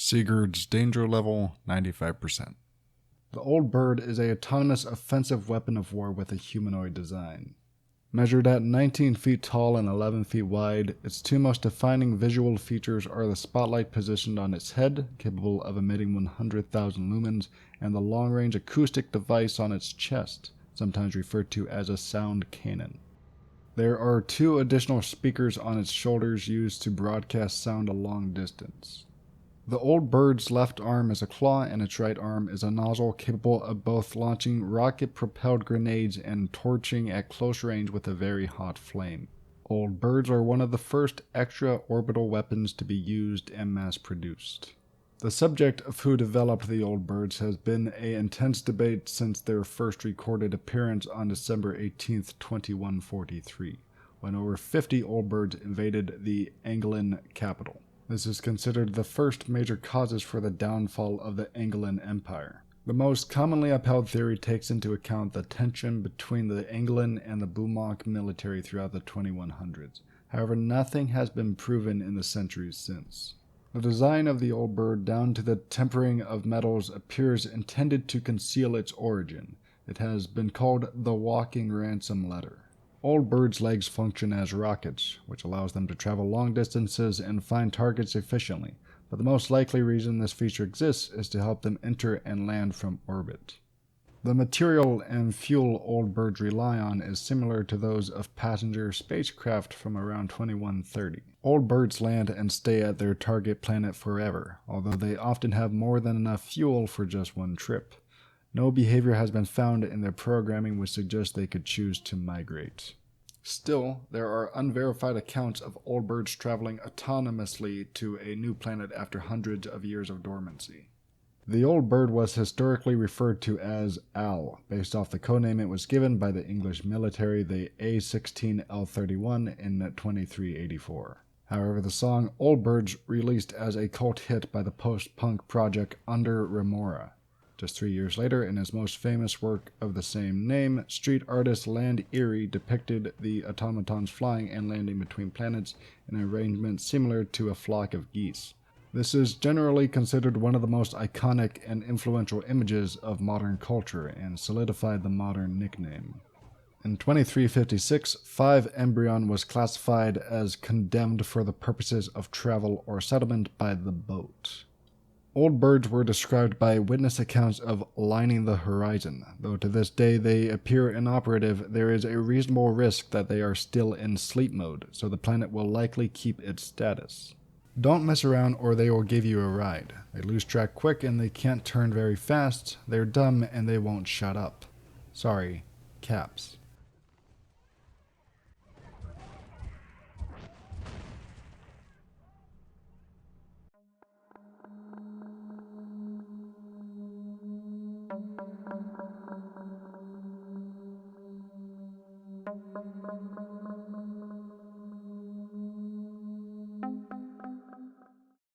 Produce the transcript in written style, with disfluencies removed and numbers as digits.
Sigurd's danger level 95%. The Old Bird is an autonomous offensive weapon of war with a humanoid design. Measured at 19 feet tall and 11 feet wide, its two most defining visual features are the spotlight positioned on its head, capable of emitting 100,000 lumens, and the long-range acoustic device on its chest, sometimes referred to as a sound cannon. There are two additional speakers on its shoulders used to broadcast sound a long distance. The Old Bird's left arm is a claw and its right arm is a nozzle capable of both launching rocket-propelled grenades and torching at close range with a very hot flame. Old Birds are one of the first extra-orbital weapons to be used and mass-produced. The subject of who developed the Old Birds has been an intense debate since their first recorded appearance on December 18, 2143, when over 50 Old Birds invaded the Anglan capital. This is considered the first major causes for the downfall of the Anglan Empire. The most commonly upheld theory takes into account the tension between the Anglan and the Bumok military throughout the 2100s. However, nothing has been proven in the centuries since. The design of the Old Bird, down to the tempering of metals, appears intended to conceal its origin. It has been called the walking ransom letter. Old Bird's legs function as rockets, which allows them to travel long distances and find targets efficiently, but the most likely reason this feature exists is to help them enter and land from orbit. The material and fuel Old Birds rely on is similar to those of passenger spacecraft from around 2130. Old Birds land and stay at their target planet forever, although they often have more than enough fuel for just one trip. No behavior has been found in their programming which suggests they could choose to migrate. Still, there are unverified accounts of Old Birds traveling autonomously to a new planet after hundreds of years of dormancy. The Old Bird was historically referred to as Al, based off the codename it was given by the English military, the A-16L-31, in 2384. However, the song Old Birds released as a cult hit by the post-punk project Under Remora. Just 3 years later, in his most famous work of the same name, street artist Land Erie depicted the automatons flying and landing between planets in an arrangement similar to a flock of geese. This is generally considered one of the most iconic and influential images of modern culture and solidified the modern nickname. In 2356, 5 Embryon was classified as condemned for the purposes of travel or settlement by the boat. Old Birds were described by witness accounts of lining the horizon. Though to this day they appear inoperative, there is a reasonable risk that they are still in sleep mode, so the planet will likely keep its status. Don't mess around or they will give you a ride. They lose track quick and they can't turn very fast, they're dumb and they won't shut up. Sorry, Caps.